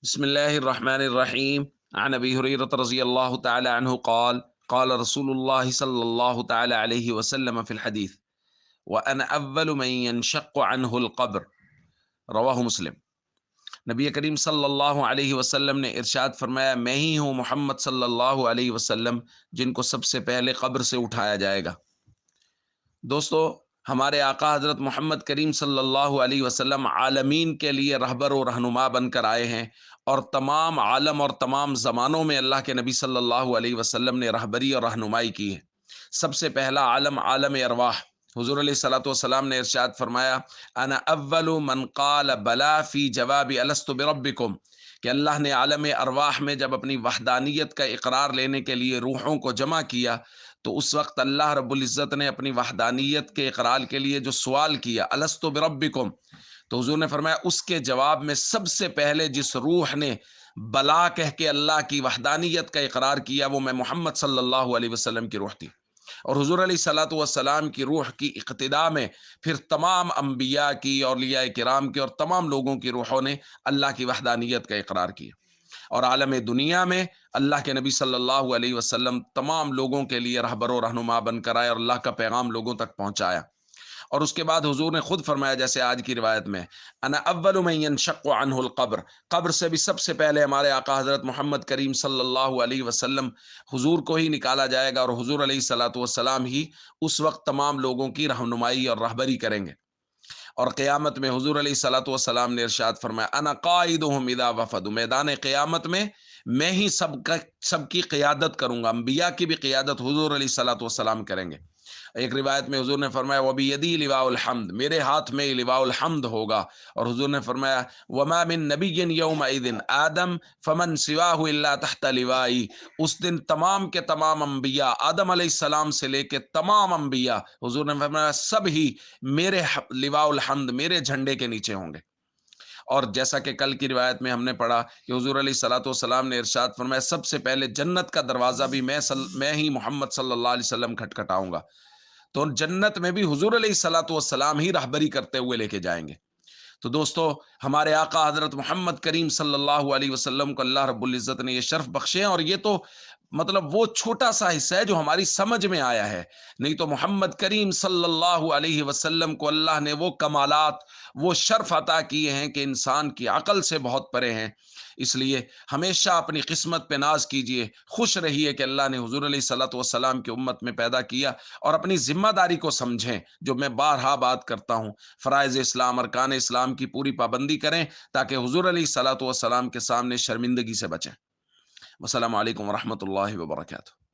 بسم الله الرحمن الرحيم. عن ابي هريره رضي الله تعالى عنه قال قال رسول الله صلى الله تعالى عليه وسلم في الحديث: وانا اول من ينشق عنه القبر. رواہ مسلم۔ نبی کریم صلی اللہ علیہ وسلم نے ارشاد فرمایا، میں ہی ہوں محمد صلی اللہ علیہ وسلم جن کو سب سے پہلے قبر سے اٹھایا جائے گا۔ دوستو، ہمارے آقا حضرت محمد کریم صلی اللہ علیہ وسلم عالمین کے لیے رہبر و رہنما بن کر آئے ہیں، اور تمام عالم اور تمام زمانوں میں اللہ کے نبی صلی اللہ علیہ وسلم نے رہبری اور رہنمائی کی ہے۔ سب سے پہلا عالم عالم ارواح، حضور علیہ الصلوۃ والسلام نے ارشاد فرمایا، انا اول من قال بلا فی جواب الست بربکم، کہ اللہ نے عالم ارواح میں جب اپنی وحدانیت کا اقرار لینے کے لیے روحوں کو جمع کیا، تو اس وقت اللہ رب العزت نے اپنی وحدانیت کے اقرار کے لیے جو سوال کیا، الست بربکم، تو حضور نے فرمایا اس کے جواب میں سب سے پہلے جس روح نے بلا کہہ کے اللہ کی وحدانیت کا اقرار کیا، وہ میں محمد صلی اللہ علیہ وسلم کی روح تھی۔ اور حضور علیہ الصلوۃ والسلام کی روح کی اقتدا میں پھر تمام انبیاء کی، اولیاء کرام کی، اور تمام لوگوں کی روحوں نے اللہ کی وحدانیت کا اقرار کیا۔ اور عالم دنیا میں اللہ کے نبی صلی اللہ علیہ وسلم تمام لوگوں کے لیے رہبر و رہنما بن کر آئے اور اللہ کا پیغام لوگوں تک پہنچایا۔ اور اس کے بعد حضور نے خود فرمایا، جیسے آج کی روایت میں، انا اول من ينشق عنه القبر، قبر سے بھی سب سے پہلے ہمارے آقا حضرت محمد کریم صلی اللہ علیہ وسلم حضور کو ہی نکالا جائے گا، اور حضور علیہ الصلوۃ والسلام ہی اس وقت تمام لوگوں کی رہنمائی اور رہبری کریں گے۔ اور قیامت میں حضور علیہ الصلوۃ والسلام نے ارشاد فرمایا، انا قائدهم اذا وفدوا، میدان قیامت میں میں ہی سب کی قیادت کروں گا، انبیاء کی بھی قیادت حضور علیہ الصلوۃ والسلام کریں گے۔ ایک روایت میں حضور نے فرمایا، وَبِيَدِي لِوَاءُ الْحَمْدِ، میرے ہاتھ میں لواء الحمد ہوگا۔ اور حضور نے فرمایا، وَمَا مِن نَبِيٍّ يَوْمَئِذٍ آدم فَمَن سِوَاهُ إِلَّا تَحْتَ لِوَائِي، اس دن تمام کے تمام انبیاء، آدم علیہ السلام سے لے کے تمام انبیاء، حضور نے فرمایا سب ہی میرے لواء الحمد، میرے جھنڈے کے نیچے ہوں گے۔ اور جیسا کہ کل کی روایت میں ہم نے پڑھا کہ حضور علیہ الصلوۃ والسلام نے ارشاد فرمایا، سب سے پہلے جنت کا دروازہ بھی میں ہی محمد صلی اللہ علیہ وسلم کھٹکھٹاؤں گا۔ تو جنت میں بھی حضور علیہ الصلوۃ والسلام ہی رہبری کرتے ہوئے لے کے جائیں گے۔ تو دوستو، ہمارے آقا حضرت محمد کریم صلی اللہ علیہ وسلم کو اللہ رب العزت نے یہ شرف بخشے ہیں، اور یہ تو مطلب وہ چھوٹا سا حصہ ہے جو ہماری سمجھ میں آیا ہے، نہیں تو محمد کریم صلی اللہ علیہ وسلم کو اللہ نے وہ کمالات، وہ شرف عطا کیے ہیں کہ انسان کی عقل سے بہت پرے ہیں۔ اس لیے ہمیشہ اپنی قسمت پہ ناز کیجئے، خوش رہیے کہ اللہ نے حضور علیہ الصلوۃ والسلام کی امت میں پیدا کیا، اور اپنی ذمہ داری کو سمجھیں، جو میں بارہا بات کرتا ہوں، فرائض اسلام، ارکان اسلام کی پوری پابندی کریں، تاکہ حضور علیہ الصلوۃ والسلام کے سامنے شرمندگی سے بچیں۔ السلام علیکم ورحمۃ اللہ وبرکاتہ۔